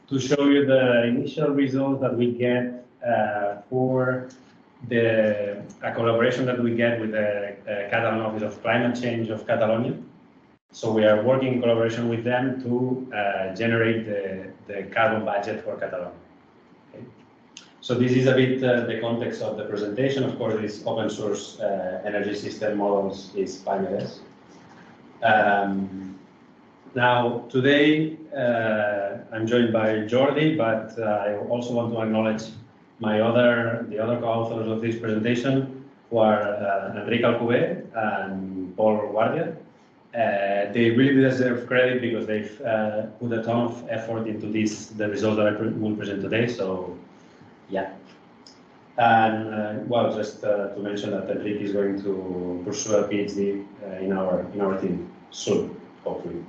to show you the initial results that we get for a collaboration that we get with the Catalan Office of Climate Change of Catalonia. So we are working in collaboration with them to generate the carbon budget for Catalonia. Okay. So this is a bit the context of the presentation. Of course, this open source energy system models is PyMedes. Now, today, I'm joined by Jordi, but I also want to acknowledge the other co-authors of this presentation, who are Enric Alcover and Paul Guardia. They really deserve credit because they've put a ton of effort into the results that I will present today. So, yeah. And well, just to mention that Enric is going to pursue a PhD in our team soon, hopefully.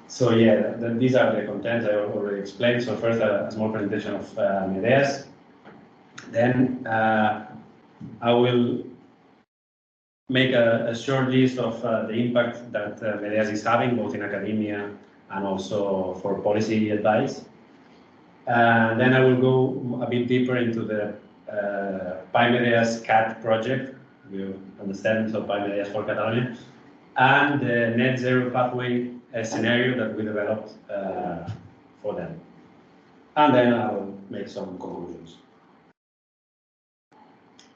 So yeah, these are the contents I already explained. So first, a small presentation of Medeas. Then I will make a short list of the impact that Medeas is having, both in academia and also for policy advice. Then I will go a bit deeper into the PyMedeas CAT project. You understand, so PyMedeas for Catalonia, and the net zero pathway scenario that we developed for them. And then I will make some conclusions.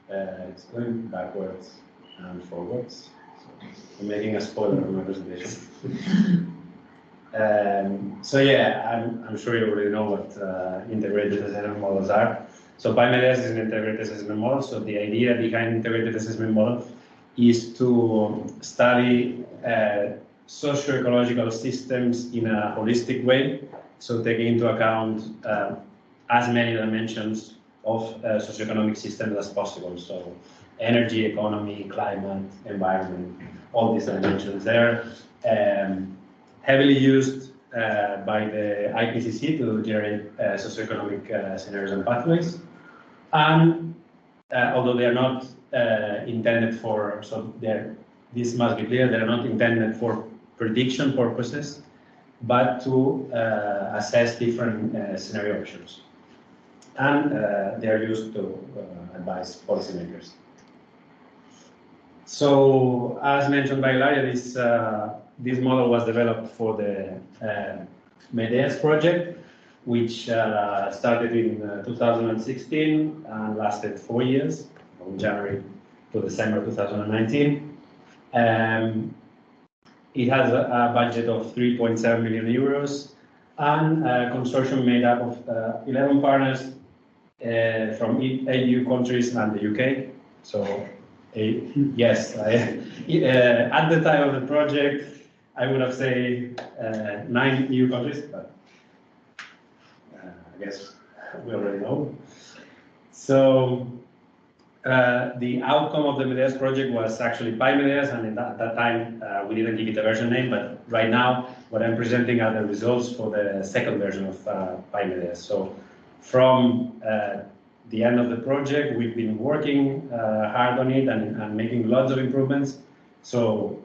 It's going backwards and forwards. So I'm making a spoiler of my presentation. So yeah, I'm sure you already know what integrated assessment models are. So PyMedeas is an integrated assessment model. So the idea behind integrated assessment model is to study socio-ecological systems in a holistic way. So taking into account as many dimensions of socioeconomic systems as possible. So energy, economy, climate, environment, all these dimensions there. Heavily used by the IPCC to generate socioeconomic scenarios and pathways. And although they are not intended for, this must be clear, they are not intended for prediction purposes, but to assess different scenario options. And they are used to advise policymakers. So, as mentioned by Ilaria, this model was developed for the Medeas project, which started in 2016 and lasted 4 years, from January to December 2019. It has a budget of 3.7 million euros and a consortium made up of 11 partners from EU countries and the UK. So, yes, at the time of the project, I would have said 9 EU countries, but I guess we already know. So the outcome of the Medeas project was actually PyMedeas, and at that time we didn't give it a version name, but right now what I'm presenting are the results for the second version of PyMedeas. So from the end of the project, we've been working hard on it and making lots of improvements. So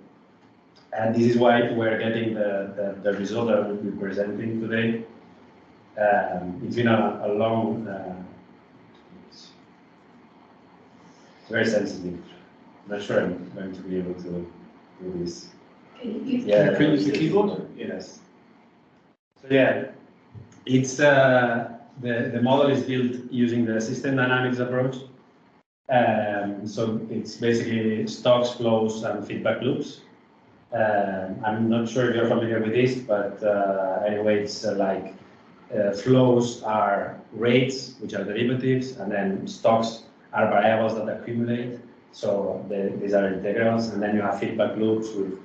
this is why we're getting the result that we'll be presenting today. It's been a long, it's very sensitive. I'm not sure I'm going to be able to do this. Can you use the keyboard? Yes. So yeah, it's the model is built using the system dynamics approach. So it's basically stocks, flows, and feedback loops. I'm not sure if you're familiar with this, but anyway, it's like flows are rates, which are derivatives, and then stocks are variables that accumulate. So these are integrals, and then you have feedback loops with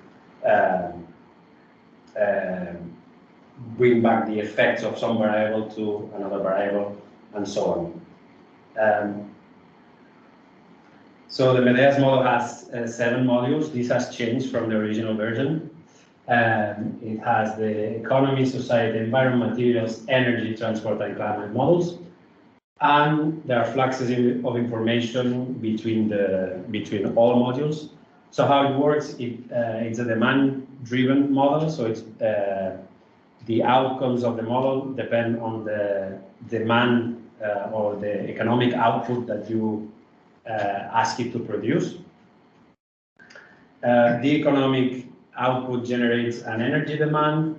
bring back the effects of some variable to another variable, and so on. So the Medeas model has 7 modules. This has changed from the original version. It has the economy, society, environment, materials, energy, transport, and climate models. And there are fluxes of information between all modules. So how it works, it's a demand-driven model. So it's the outcomes of the model depend on the demand or the economic output that you ask it to produce. The economic output generates an energy demand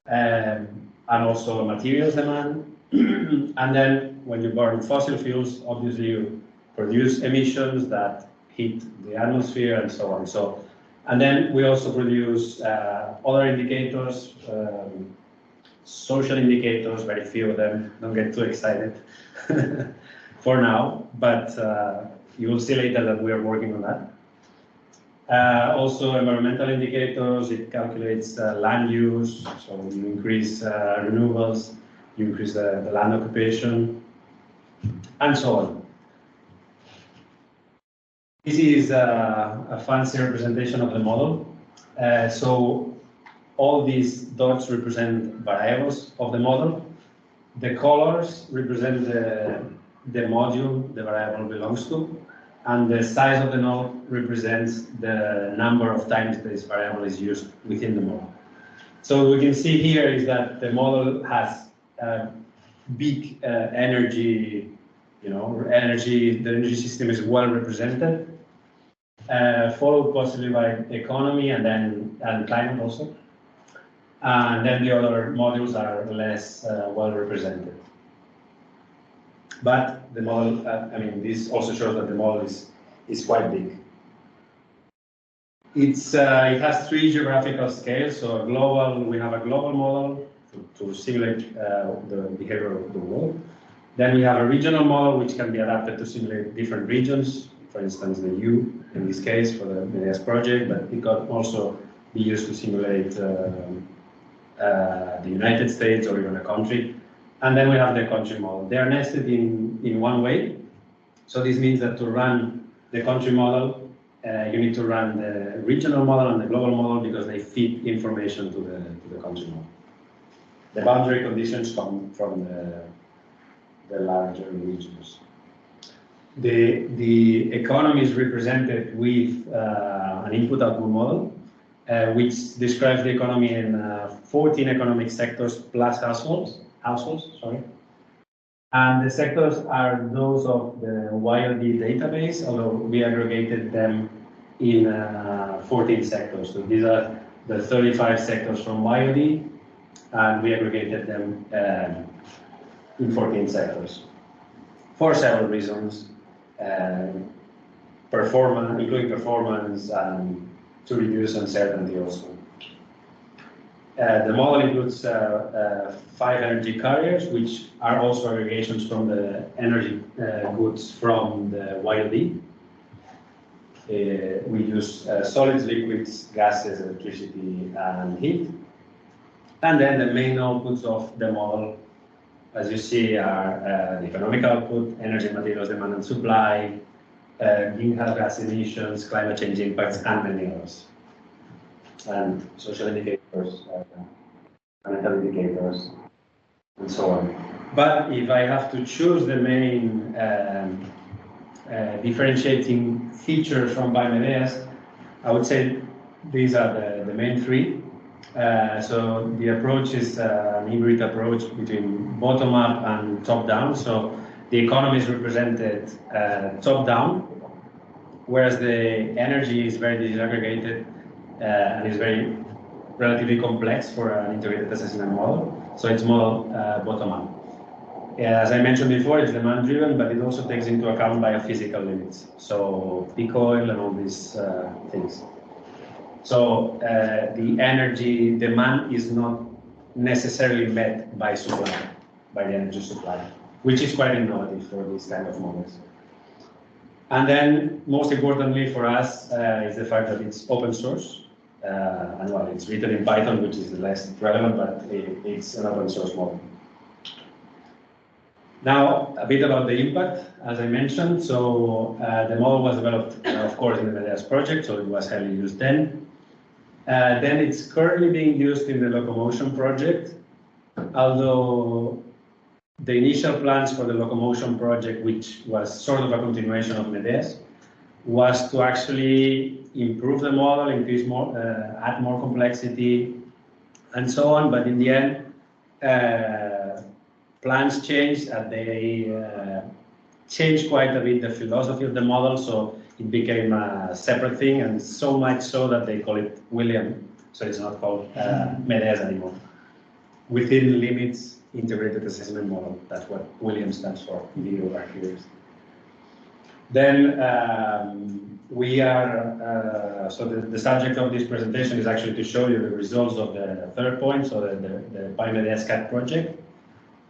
and also a materials demand. And then when you burn fossil fuels, obviously you produce emissions that heat the atmosphere and so on. So, and then we also produce other indicators, social indicators, very few of them, don't get too excited for now, but you will see later that we are working on that. Also environmental indicators, it calculates land use, so you increase renewables, you increase the land occupation, and so on. This is a fancy representation of the model. So all these dots represent variables of the model. The colors represent the module the variable belongs to, and the size of the node represents the number of times this variable is used within the model. So what we can see here is that the model has big energy, the energy system is well represented, followed possibly by economy and climate also. And then the other modules are less well represented. But the model, this also shows that the model is quite big. It has 3 geographical scales. So we have a global model to simulate the behavior of the world. Then we have a regional model which can be adapted to simulate different regions. For instance, the U in this case for the MEDEAS project, but it can also be used to simulate the United States or even a country. And then we have the country model. They are nested in one way. So this means that to run the country model, you need to run the regional model and the global model because they feed information to the country model. The boundary conditions come from the larger regions. The economy is represented with an input-output model, which describes the economy in 14 economic sectors plus households. And the sectors are those of the YLD database, although we aggregated them in 14 sectors. So these are the 35 sectors from YLD, and we aggregated them in 14 sectors for several reasons, including performance and to reduce uncertainty also. The model includes 5 energy carriers, which are also aggregations from the energy goods from the YLD. We use solids, liquids, gases, electricity, and heat. And then the main outputs of the model, as you see, are the economic output, energy, materials, demand and supply, greenhouse gas emissions, climate change impacts, and many others. And social indicators, environmental indicators, and so on. But if I have to choose the main differentiating features from BioMEDEAS, I would say these are the main 3. So the approach is an hybrid approach between bottom-up and top-down. So the economy is represented top-down, whereas the energy is very disaggregated and is very relatively complex for an integrated assessment model. So it's model bottom-up. As I mentioned before, it's demand-driven, but it also takes into account biophysical limits. So peak oil and all these things. So the energy demand is not necessarily met by supply, by the energy supply, which is quite innovative for these kind of models. And then, most importantly for us, is the fact that it's open source. And well, it's written in Python, which is less relevant, but it's an open source model. Now, a bit about the impact, as I mentioned. So the model was developed, of course, in the MEDEAS project, so it was heavily used then. Then it's currently being used in the locomotion project, although the initial plans for the locomotion project, which was sort of a continuation of MEDEAS, was to actually improve the model, increase more, add more complexity, and so on. But in the end, plans changed, and they changed quite a bit the philosophy of the model, so it became a separate thing, and so much so that they call it William, so it's not called MEDES anymore. Within limits integrated assessment model, that's what William stands for, if you are curious. Then we are, so the subject of this presentation is actually to show you the results of the third point, so the PyMEDES CAT project,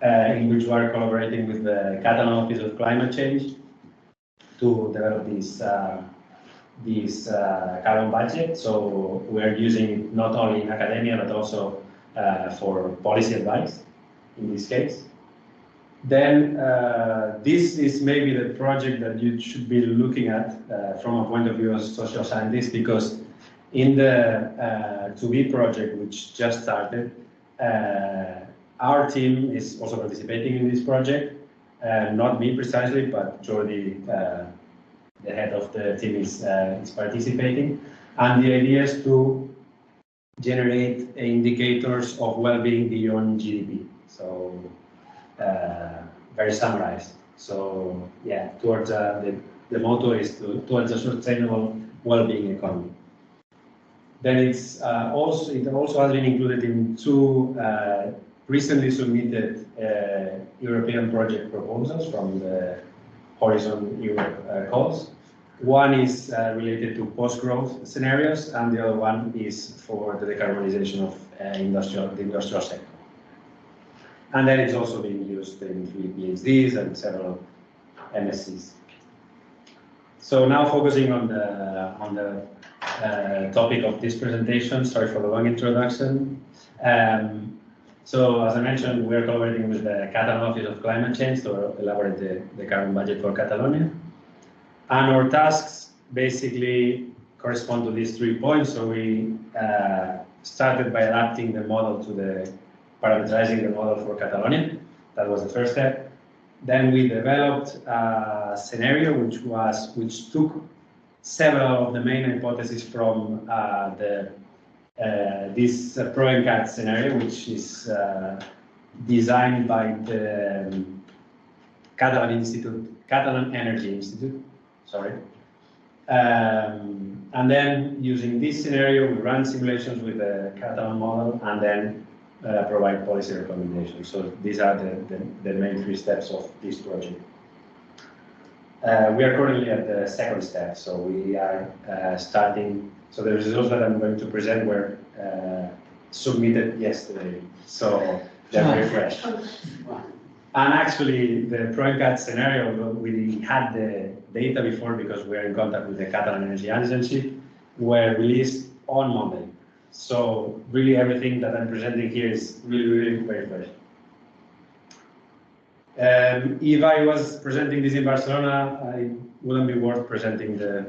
in which we are collaborating with the Catalan Office of Climate Change to develop this carbon budget. So we are using it not only in academia, but also for policy advice in this case. Then this is maybe the project that you should be looking at from a point of view as a social scientist, because in the To Be project, which just started, our team is also participating in this project. Not me precisely, but Jordi, the head of the team, is participating. And the idea is to generate indicators of well-being beyond GDP. So very summarized. So yeah, towards the motto is towards a sustainable well-being economy. Then it also has been included in two recently submitted European project proposals from the Horizon Europe calls. One is related to post-growth scenarios, and the other one is for the decarbonization of the industrial sector. And then it's also being used in 3 PhDs and several MSCs. So now focusing on the topic of this presentation, sorry for the long introduction. So as I mentioned, we're collaborating with the Catalan Office of Climate Change to elaborate the carbon budget for Catalonia. And our tasks basically correspond to these 3 points. So we started by adapting the model to parameterizing the model for Catalonia. That was the first step. Then we developed a scenario which took several of the main hypotheses from this Pro and CAT scenario, which is designed by the Catalan Energy Institute. Sorry. And then using this scenario, we ran simulations with the Catalan model, and then provide policy recommendations. So these are the main 3 steps of this project. We are currently at the second step, so we are starting. So the results that I'm going to present were submitted yesterday, so they're very fresh. And actually, the ProEnCAT scenario, we had the data before because we are in contact with the Catalan Energy Agency, were released on Monday. So really everything that I'm presenting here is really very fresh. If I was presenting this in Barcelona, it wouldn't be worth presenting the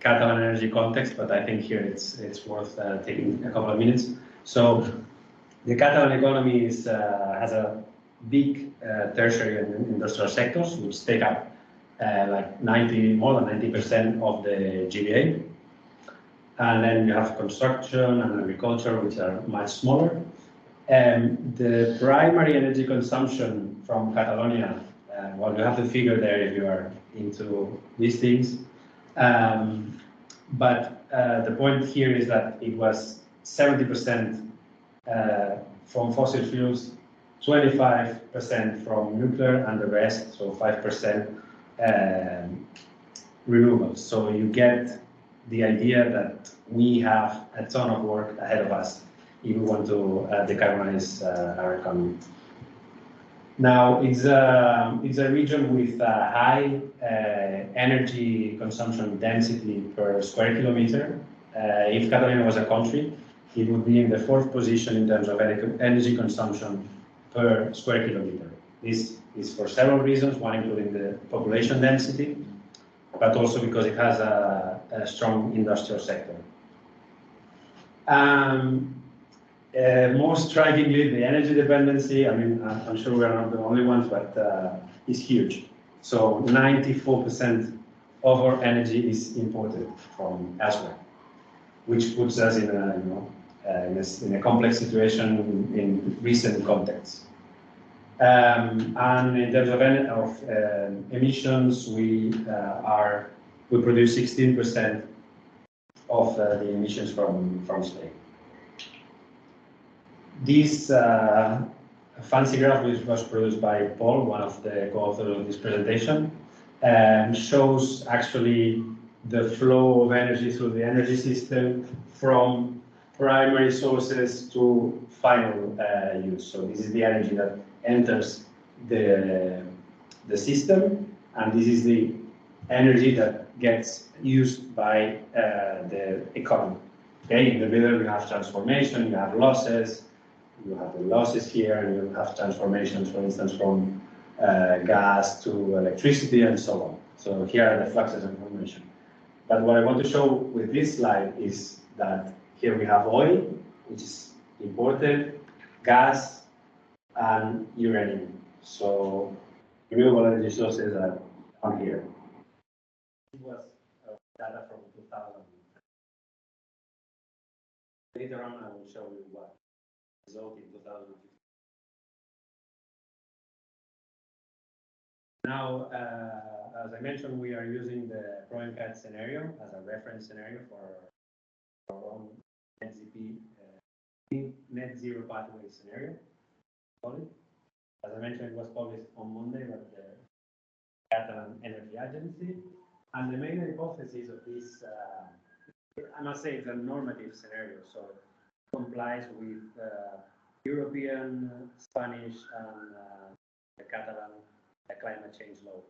Catalan energy context, but I think here it's worth taking a couple of minutes. So the Catalan economy has a big tertiary and industrial sectors, which take up like more than 90% of the GDA. And then you have construction and agriculture, which are much smaller. The primary energy consumption from Catalonia, well, you have the figure there if you are into these things. But the point here is that it was 70% from fossil fuels, 25% from nuclear, and the rest, so 5%, renewables. So you get the idea that we have a ton of work ahead of us if we want to decarbonize our economy. Now, it's a region with a high energy consumption density per square kilometer. If Catalonia was a country, it would be in the 4th position in terms of energy consumption per square kilometer. This is for several reasons, one including the population density, but also because it has a strong industrial sector. Most strikingly, the energy dependency, I mean, I'm sure we are not the only ones, but is huge. So 94% of our energy is imported from elsewhere, which puts us in a in a complex situation in recent contexts. And in terms of emissions, we produce 16% of the emissions from Spain. This fancy graph, which was produced by Paul, one of the co-authors of this presentation, shows actually the flow of energy through the energy system from primary sources to final use. So this is the energy that enters the system, and this is the energy that gets used by the economy. Okay, in the middle you have transformation, you have losses, you have the losses here, and you have transformations, for instance, from gas to electricity and so on. So here are the fluxes of information. But what I want to show with this slide is that here we have oil, which is imported, gas, and uranium. So renewable energy sources are down here. This was data from 2000. Later on, I will show you what result in 2015. Now, as I mentioned, we are using the ProMCAT scenario as a reference scenario for our own net zero pathway scenario. As I mentioned, it was published on Monday by the Catalan Energy Agency. And the main hypothesis of this, I must say, it's a normative scenario, so it complies with European, Spanish, and the Catalan climate change law.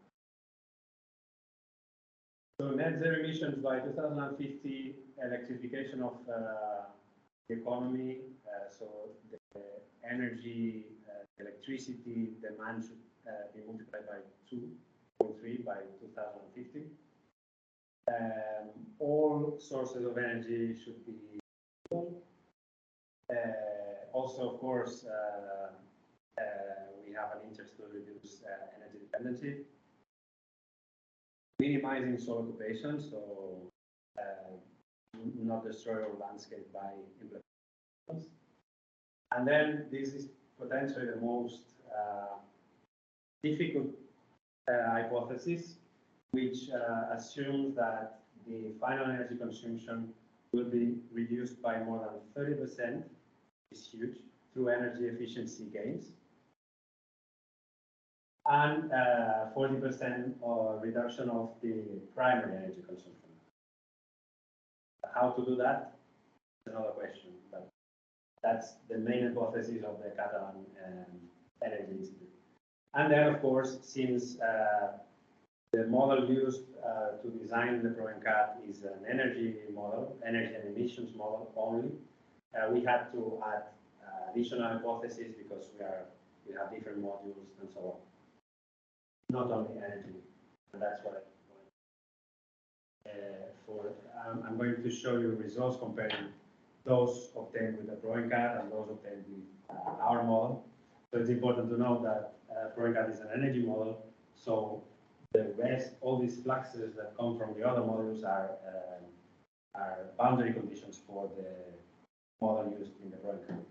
So net zero emissions by 2050, electrification of the economy, so the energy, electricity demand should be multiplied by 2.3 by 2050. All sources of energy should be renewable. Also, of course, we have an interest to reduce energy dependency. Minimizing soil occupation, so not destroy our landscape by implementations. And then this is potentially the most difficult hypothesis, which assumes that the final energy consumption will be reduced by more than 30%, is huge, through energy efficiency gains, and 40% reduction of the primary energy consumption. How to do that is another question, but that's the main hypothesis of the Catalan Energy Institute. And then, of course, since the model used to design the ProMCAT is an energy model, energy and emissions model only, we had to add additional hypotheses because we have different modules and so on. Not only energy, and that's what I'm going to show you results comparing those obtained with the ProMCAT and those obtained with our model. So it's important to know that ProMCAT is an energy model, so the rest, all these fluxes that come from the other models are boundary conditions for the model used in the ProMCAT.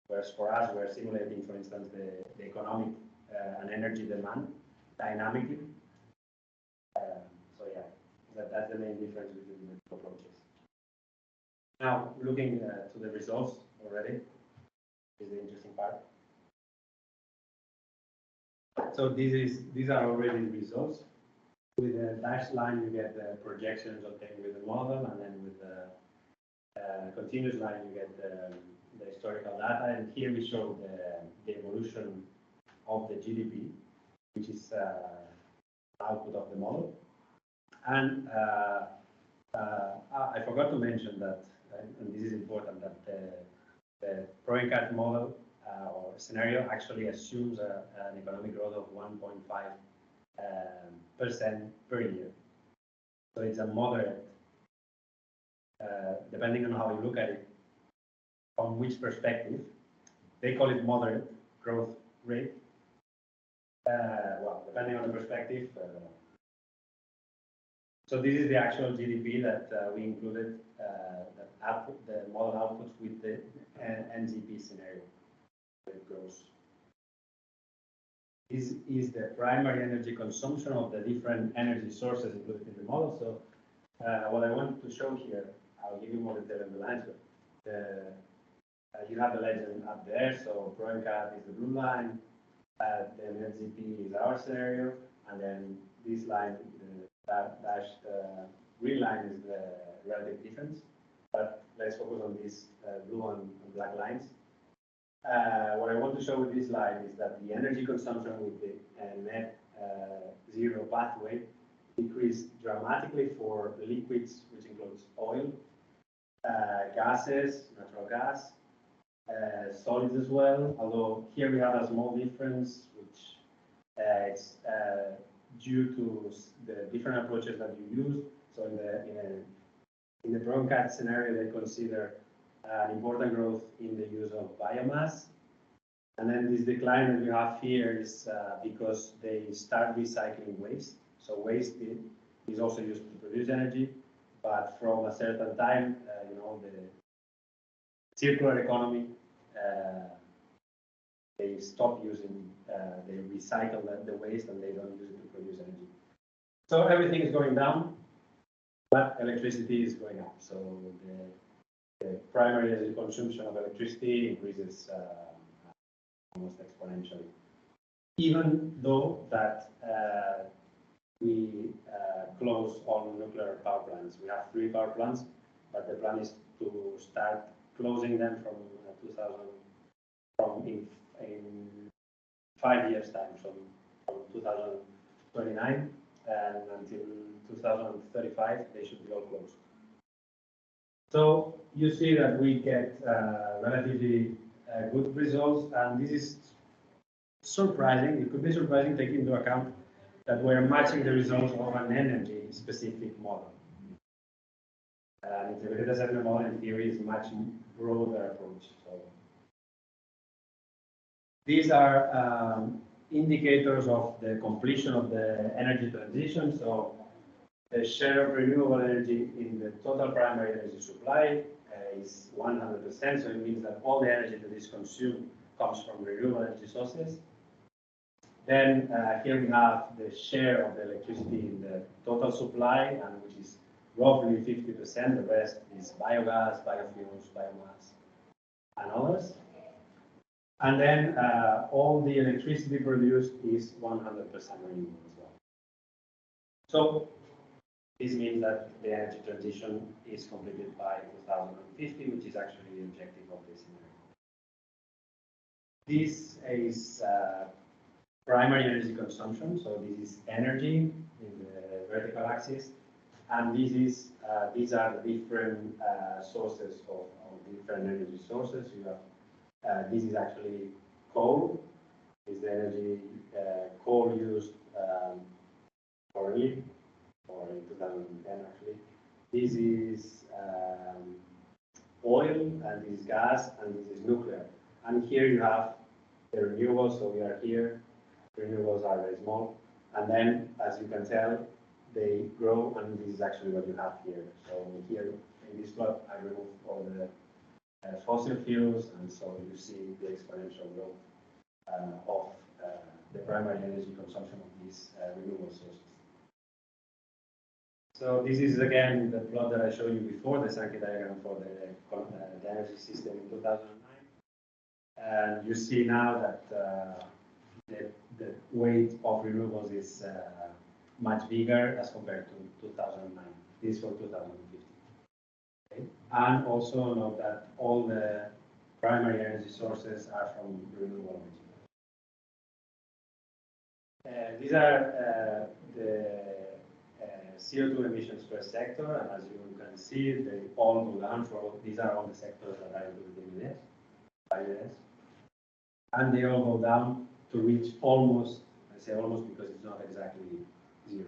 Whereas for us, we're simulating, for instance, the economic and energy demand dynamically. So yeah, that's the main difference between the two approaches. Now, looking to the results already is the interesting part. So these are already the results. With the dashed line, you get the projections obtained with the model, and then with the continuous line, you get the historical data. And here we show the evolution of the GDP, which is output of the model. And I forgot to mention that, and this is important, that the ProMCAT model or scenario actually assumes an economic growth of 1.5% per year. So it's a moderate, depending on how you look at it, from which perspective. They call it moderate growth rate. Well, depending on the perspective, So this is the actual GDP that we included, the model outputs with the NZP scenario. It grows. This is the primary energy consumption of the different energy sources included in the model. So what I want to show here, I'll give you more detail in the lines, but you have the legend up there. So ProNCAT is the blue line, then NZP is our scenario, and then this line, the dashed green line is the relative difference. But let's focus on these blue and black lines. What I want to show with this line is that the energy consumption with the net zero pathway decreased dramatically for liquids, which includes oil, gases, natural gas, solids as well, although here we have a small difference, which it's due to the different approaches that you use. So in the ProNCAT scenario, they consider an important growth in the use of biomass. And then this decline that you have here is because they start recycling waste. So waste is also used to produce energy, but from a certain time, the circular economy, they stop using, they recycle the waste and they don't use it to produce energy. So everything is going down, but electricity is going up. So the primary energy consumption of electricity increases almost exponentially. Even though that we close all nuclear power plants. We have 3 power plants, but the plan is to start closing them in 5 years time, from 2029 and until 2035, they should be all closed. So you see that we get relatively good results, and this is surprising. It could be surprising taking into account that we're matching the results of an energy-specific model. Integrated assessment model in theory is much broader approach. So these are indicators of the completion of the energy transition. So the share of renewable energy in the total primary energy supply is 100%. So it means that all the energy that is consumed comes from renewable energy sources. Then here we have the share of the electricity in the total supply, and which is roughly 50%. The rest is biogas, biofuels, biomass, and others. And then all the electricity produced is 100% renewable as well. So this means that the energy transition is completed by 2050, which is actually the objective of this scenario. This is primary energy consumption. So this is energy in the vertical axis, and this is these are the different sources of different energy sources. You have this is actually coal. Is the energy coal used currently, or in 2010 actually. This is oil, and this is gas, and this is nuclear. And here you have the renewables. So we are here. Renewables are very small, and then, as you can tell, they grow, and this is actually what you have here. So here in this plot, I removed all the fossil fuels, and so you see the exponential growth of the primary energy consumption of these renewable sources. So this is again the plot that I showed you before, the Sankey diagram for the energy system in 2009, and you see now that the weight of renewables is much bigger as compared to 2009. This is for 2050. Okay? And also note that all the primary energy sources are from renewable energy. These are the CO2 emissions per sector, and as you can see, they all go down. These are all the sectors that are included in this, and they all go down to reach almost, I say almost because it's not exactly 0.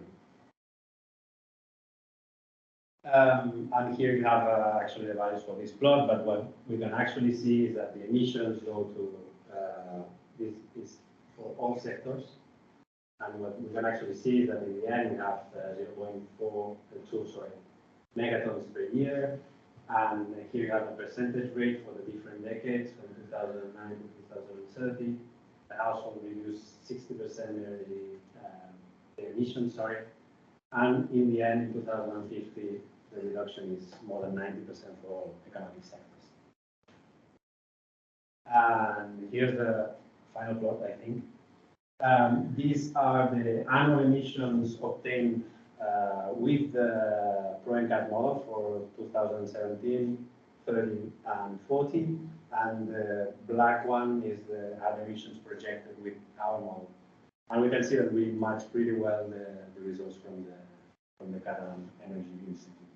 And here you have actually the values for this plot, but what we can actually see is that the emissions go to, this is for all sectors, And what we can actually see is that in the end we have 0.42 megatons per year. And here you have the percentage rate for the different decades from 2009 to 2030. The household reduced 60% their emissions, and in the end, in 2050, the reduction is more than 90% for all economic sectors. And here's the final plot, I think. These are the annual emissions obtained with the ProENCAT model for 2017, 30, and 40. And the black one is the other emissions projected with our model. And we can see that we match pretty well the results from the Catalan Energy Institute.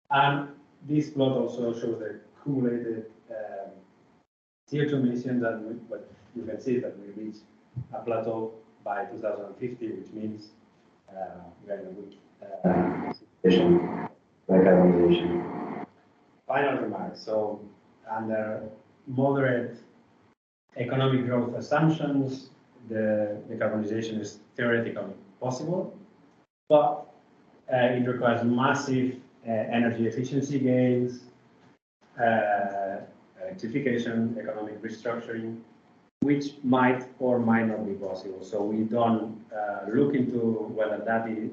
And this plot also shows the cumulated CO2 emissions, and what you can see is that we reach a plateau by 2050, which means we are in a good situation by decarbonization. Final remarks. So, under moderate economic growth assumptions, the decarbonization is theoretically possible, but it requires massive energy efficiency gains, electrification, economic restructuring, which might or might not be possible. So we don't look into whether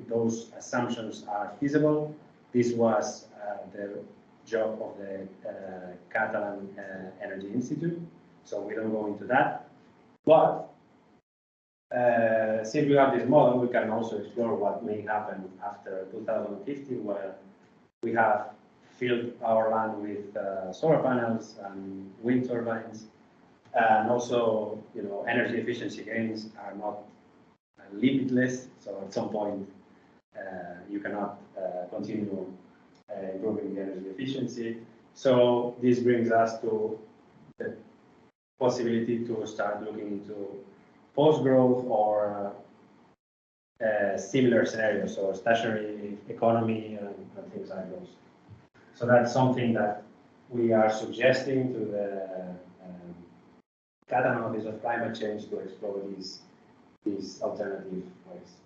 those assumptions are feasible. This was the job of the Catalan Energy Institute, so we don't go into that. But since we have this model, we can also explore what may happen after 2050, where we have filled our land with solar panels and wind turbines, and also, energy efficiency gains are not limitless. So at some point, you cannot continue improving the energy efficiency. So this brings us to the possibility to start looking into post-growth or similar scenarios, so stationary economy and things like those. So that's something that we are suggesting to the Catalan Office of Climate Change to explore these alternative ways.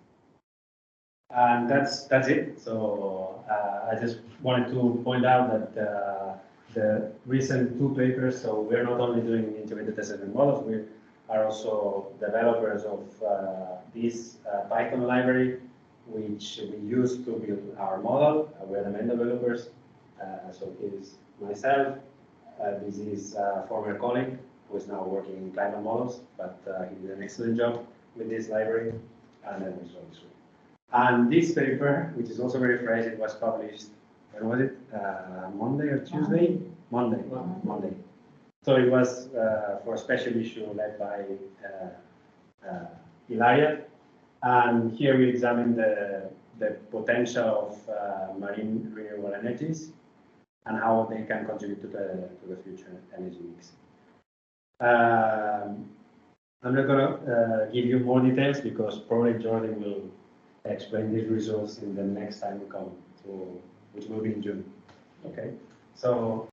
And that's it. So I just wanted to point out that the recent 2 papers, so we're not only doing integrated assessment models, we are also developers of this Python library, which we use to build our model. We're the main developers. So here's myself. This is a former colleague who is now working in climate models, but he did an excellent job with this library. And then there's Jordi Solè. And this paper, which is also very fresh, it was published, when was it? Monday or Tuesday? Monday. So it was for a special issue led by Ilaria. And here we examine the potential of marine renewable energies and how they can contribute to the future energy mix. I'm not going to give you more details because probably Jordi will explain these results in the next time we come to, which will be in June. Okay, so